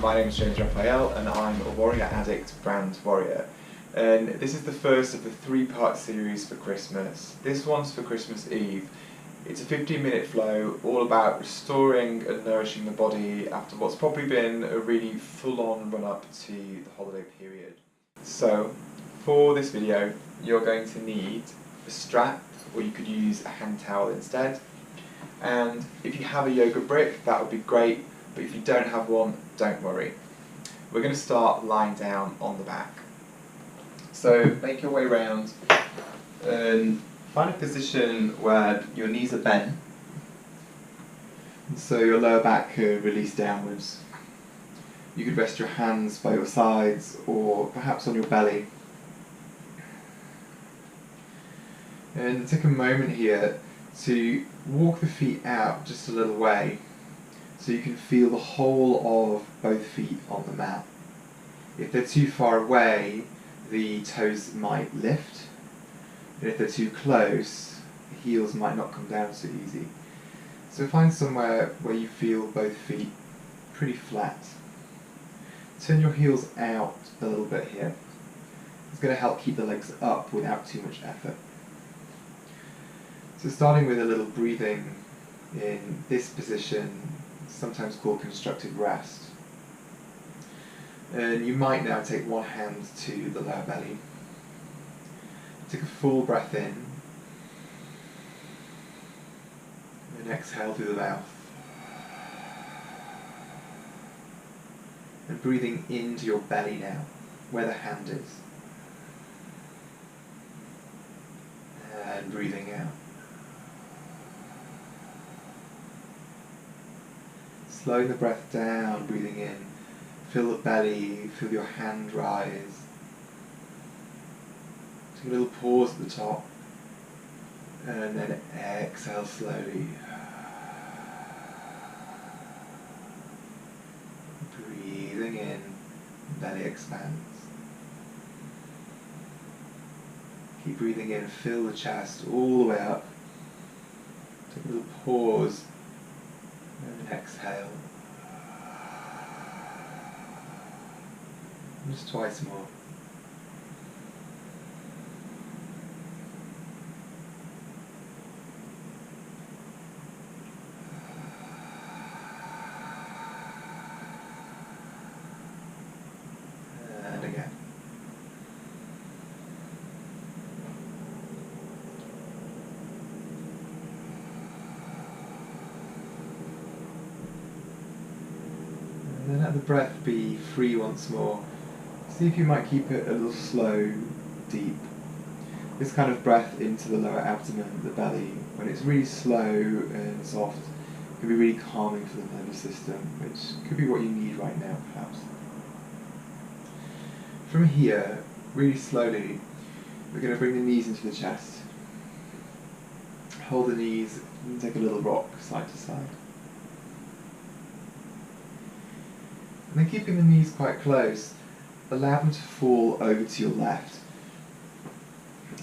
My name is Rafael and I'm a Warrior Addict brand warrior. And this is the first of the 3-part series for Christmas. This one's for Christmas Eve. It's a 15-minute flow all about restoring and nourishing the body after what's probably been a really full-on run-up to the holiday period. So, for this video, you're going to need a strap, or you could use a hand towel instead. And if you have a yoga brick, that would be great, but if you don't have one, don't worry. We're going to start lying down on the back. So make your way around and find a position where your knees are bent, so your lower back can release downwards. You could rest your hands by your sides or perhaps on your belly. And take a moment here to walk the feet out just a little way so you can feel the whole of both feet on the mat. If they're too far away, the toes might lift, and if they're too close, the heels might not come down so easy. So find somewhere where you feel both feet pretty flat. Turn your heels out a little bit here. It's going to help keep the legs up without too much effort. So starting with a little breathing in this position, sometimes called constructed rest. And you might now take one hand to the lower belly. Take a full breath in. And exhale through the mouth. And breathing into your belly now, where the hand is. And breathing out. Slowing the breath down, breathing in. Feel the belly, feel your hand rise. Take a little pause at the top. And then exhale slowly. Breathing in, belly expands. Keep breathing in, fill the chest all the way up. Take a little pause. And then exhale. Just twice more. And again. And then let the breath be free once more. See if you might keep it a little slow, deep. This kind of breath into the lower abdomen, the belly, when it's really slow and soft, can be really calming for the nervous system, which could be what you need right now, perhaps. From here, really slowly, we're going to bring the knees into the chest. Hold the knees and take a little rock side to side. And then keeping the knees quite close, allow them to fall over to your left.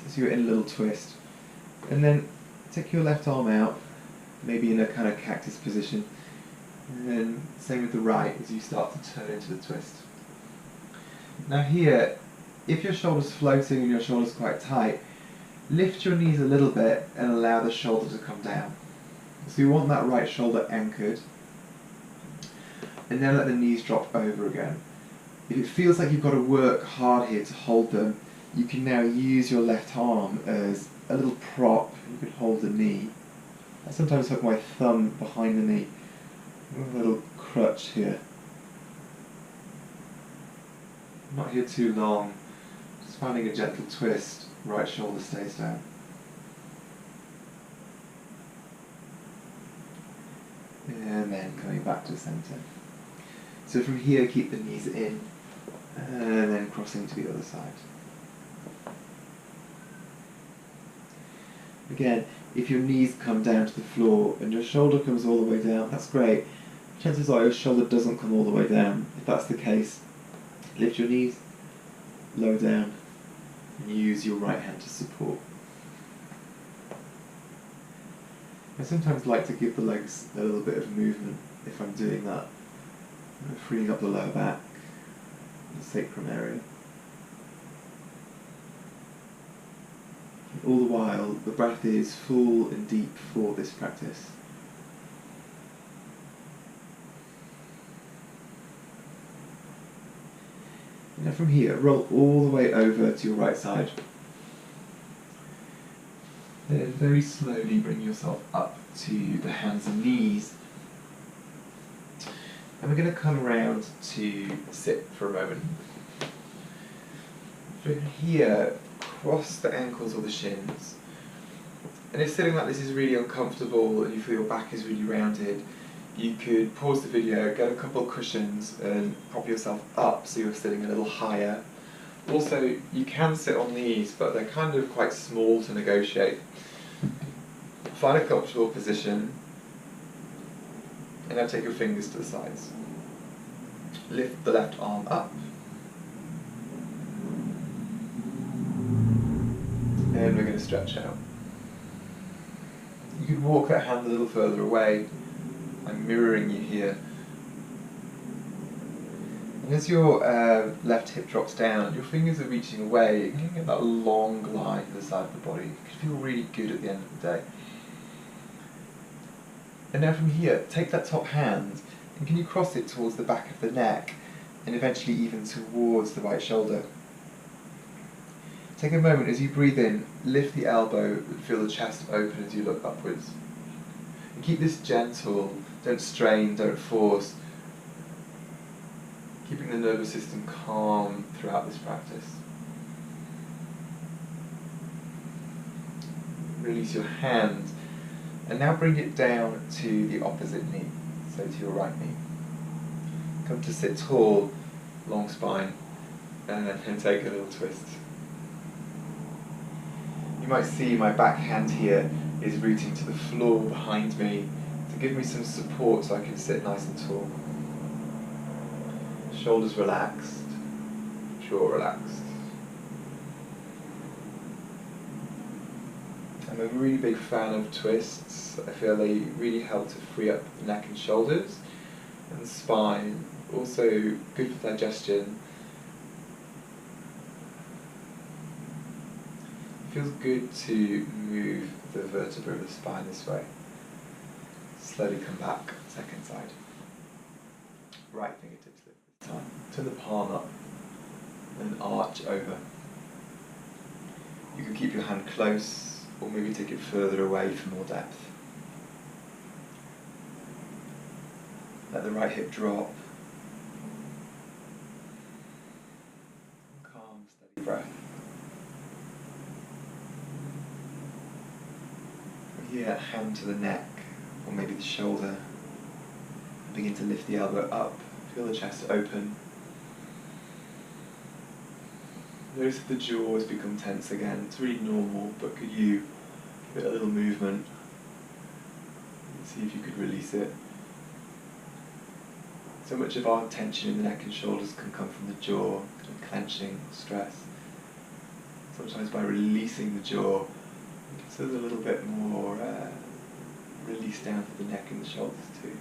So you're in a little twist. And then take your left arm out, maybe in a kind of cactus position. And then same with the right as you start to turn into the twist. Now here, if your shoulder's floating and your shoulder's quite tight, lift your knees a little bit and allow the shoulder to come down. So you want that right shoulder anchored. And then let the knees drop over again. If it feels like you've got to work hard here to hold them, you can now use your left arm as a little prop. You can hold the knee. I sometimes hook my thumb behind the knee with a little crutch here. Not here too long, just finding a gentle twist, right shoulder stays down. And then coming back to the centre. So from here, keep the knees in, and then crossing to the other side. Again, if your knees come down to the floor and your shoulder comes all the way down, that's great. Chances are your shoulder doesn't come all the way down. If that's the case, lift your knees, lower down, and use your right hand to support. I sometimes like to give the legs a little bit of movement if I'm doing that. freeing up the lower back, the sacrum area. All the while, the breath is full and deep for this practice. Now from here, roll all the way over to your right side. Then very slowly bring yourself up to the hands and knees. And we're going to come around to sit for a moment. From here, cross the ankles or the shins. And if sitting like this is really uncomfortable and you feel your back is really rounded, you could pause the video, get a couple of cushions and prop yourself up so you're sitting a little higher. Also, you can sit on these, but they're kind of quite small to negotiate. Find a comfortable position, and now take your fingers to the sides. Lift the left arm up. And we're going to stretch out. You could walk that hand a little further away. I'm mirroring you here. And as your left hip drops down, your fingers are reaching away. You can get that long line to the side of the body. It can feel really good at the end of the day. And now from here, take that top hand and can you cross it towards the back of the neck and eventually even towards the right shoulder. Take a moment as you breathe in, lift the elbow and feel the chest open as you look upwards. And keep this gentle, don't strain, don't force. Keeping the nervous system calm throughout this practice. Release your hand and now bring it down to the opposite knee, so to your right knee. Come to sit tall, long spine, and then take a little twist. You might see my back hand here is rooting to the floor behind me to give me some support so I can sit nice and tall. Shoulders relaxed, jaw relaxed. I'm a really big fan of twists. I feel they really help to free up the neck and shoulders and the spine. Also good for digestion. It feels good to move the vertebra of the spine this way. Slowly come back, second side. Right fingertips lift this time. Turn the palm up and arch over. You can keep your hand close or maybe take it further away for more depth. Let the right hip drop. Calm, steady breath. From here, hand to the neck or maybe the shoulder. Begin to lift the elbow up. Feel the chest open. Notice if the jaw has become tense again. It's really normal, but could you give it a little movement? See if you could release it. So much of our tension in the neck and shoulders can come from the jaw, kind of clenching, stress. Sometimes by releasing the jaw, you can feel a little bit more release down to the neck and the shoulders too.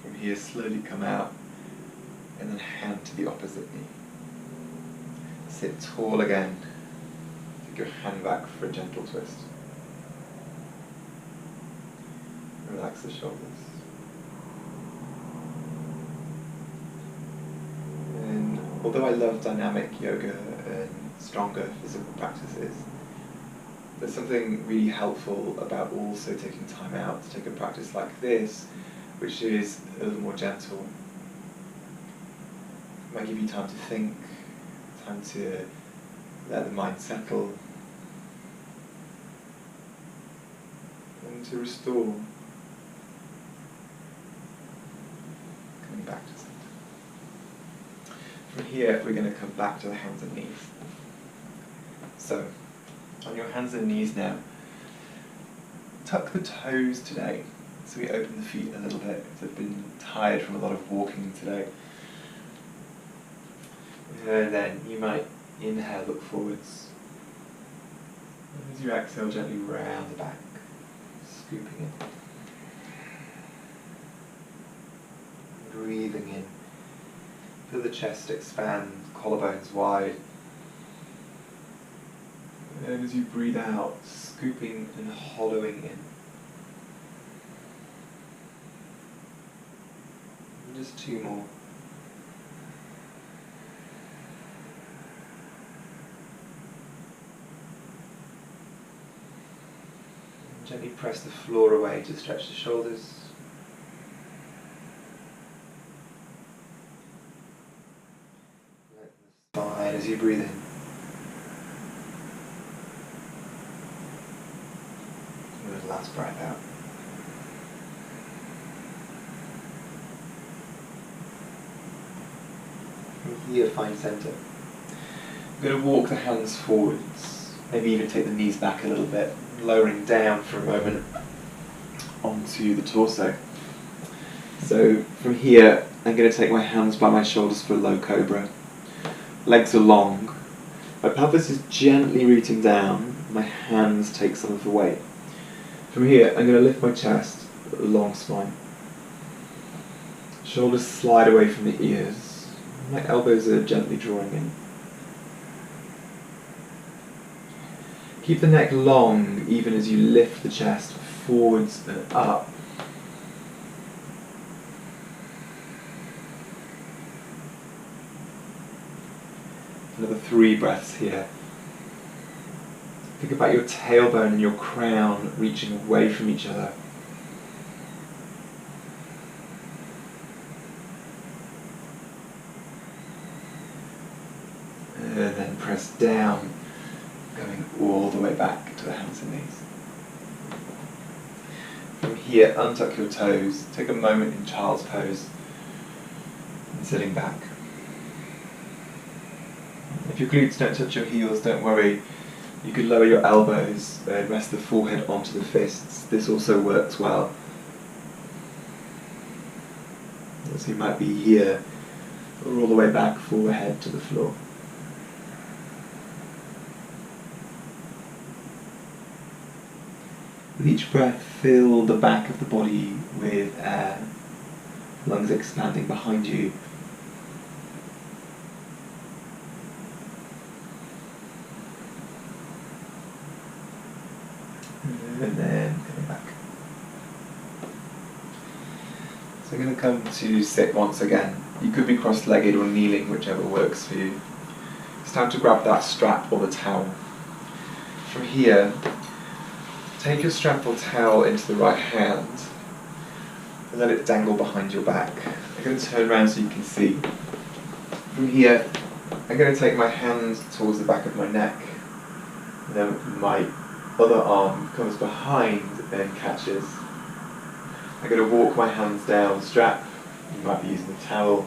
From here, slowly come out. And then hand to the opposite knee. Sit tall again. Take your hand back for a gentle twist. Relax the shoulders. And although I love dynamic yoga and stronger physical practices, there's something really helpful about also taking time out to take a practice like this, which is a little more gentle. It might give you time to think, time to let the mind settle, and to restore. Coming back to center. From here, we're going to come back to the hands and knees. So, on your hands and knees now, tuck the toes today. So we open the feet a little bit. They've been tired from a lot of walking today. And then you might inhale, look forwards. And as you exhale, gently round the back, scooping in. breathing in. Feel the chest expand, collarbones wide. And as you breathe out, scooping and hollowing in. And just 2 more. And gently press the floor away to stretch the shoulders. Let the spine as you breathe in. Last breath out. From here, find centre. I'm going to walk the hands forwards, maybe even take the knees back a little bit, lowering down for a moment onto the torso. So from here, I'm going to take my hands by my shoulders for a low cobra. Legs are long. My pelvis is gently rooting down. My hands take some of the weight. From here, I'm going to lift my chest, long spine. Shoulders slide away from the ears. My elbows are gently drawing in. Keep the neck long, even as you lift the chest forwards and up. Another 3 breaths here. Think about your tailbone and your crown reaching away from each other. And then press down, going all the way back to the hands and knees. From here, untuck your toes, take a moment in child's pose, and sitting back. If your glutes don't touch your heels, don't worry. You could lower your elbows and rest the forehead onto the fists. This also works well. So you might be here or all the way back, forehead to the floor. With each breath, fill the back of the body with air, lungs expanding behind you. And then coming back. So I'm going to come to sit once again. You could be cross-legged or kneeling, whichever works for you. It's time to grab that strap or the towel. From here, take your strap or towel into the right hand and let it dangle behind your back. I'm going to turn around so you can see. From here, I'm going to take my hand towards the back of my neck, and then my other arm comes behind and catches. I'm going to walk my hands down, strap, you might be using the towel,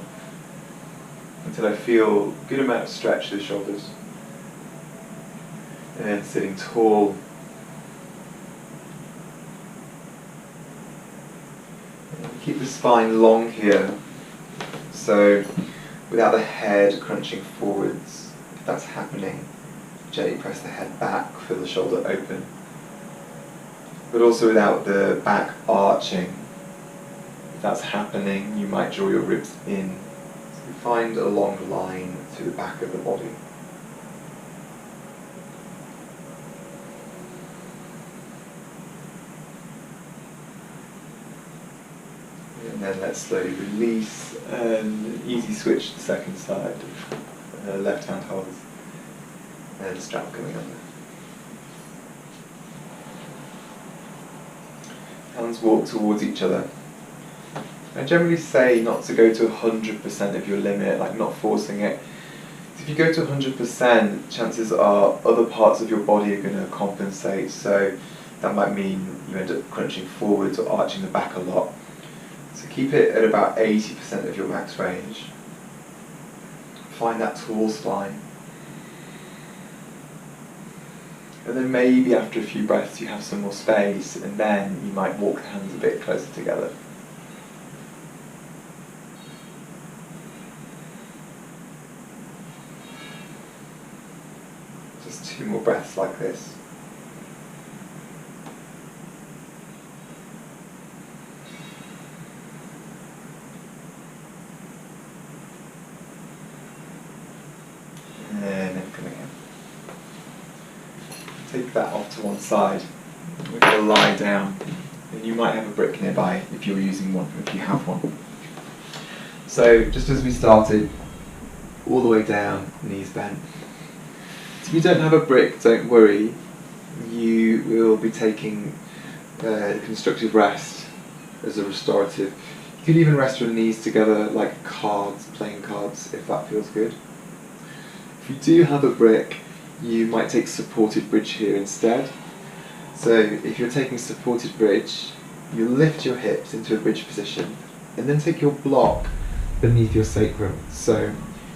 until I feel a good amount of stretch to the shoulders. And then sitting tall. And keep the spine long here, so without the head crunching forwards. If that's happening, gently press the head back, feel the shoulder open. But also without the back arching. If that's happening, you might draw your ribs in. So find a long line through the back of the body. And then let's slowly release, and easy switch to the second side. Left hand holds. And strap coming under. Hands walk towards each other. I generally say not to go to 100% of your limit, like not forcing it. If you go to 100%, chances are other parts of your body are going to compensate, so that might mean you end up crunching forwards or arching the back a lot. So keep it at about 80% of your max range. Find that tall spine. And then maybe after a few breaths you have some more space, and then you might walk the hands a bit closer together. Just 2 more breaths like this. take that off to one side. We're going to lie down, and you might have a brick nearby if you're using one, if you have one. So just as we started, all the way down, knees bent. So if you don't have a brick, don't worry. You will be taking constructive rest as a restorative. You could even rest your knees together like cards, playing cards, if that feels good. If you do have a brick, you might take supported bridge here instead. So if you're taking supported bridge, you lift your hips into a bridge position and then take your block beneath your sacrum. So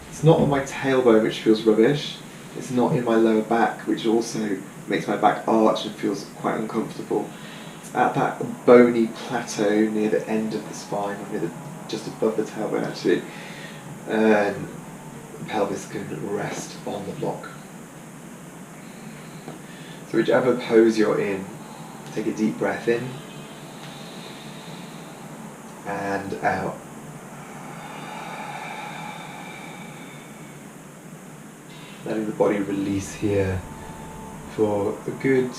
it's not on my tailbone, which feels rubbish. It's not in my lower back, which also makes my back arch and feels quite uncomfortable. It's at that bony plateau near the end of the spine, or near just above the tailbone actually. And the pelvis can rest on the block. So whichever pose you're in, take a deep breath in and out. Letting the body release here for a good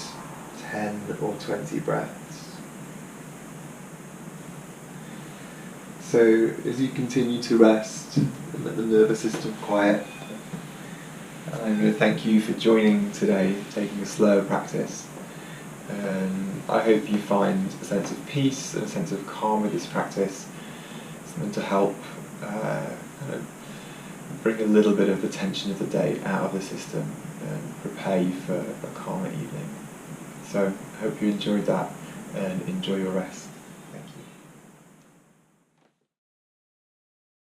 10 or 20 breaths. So as you continue to rest and let the nervous system quiet, I'm going to thank you for joining today, taking a slower practice. I hope you find a sense of peace and a sense of calm with this practice. It's meant to help kind of bring a little bit of the tension of the day out of the system and prepare you for a calmer evening. So I hope you enjoyed that and enjoy your rest.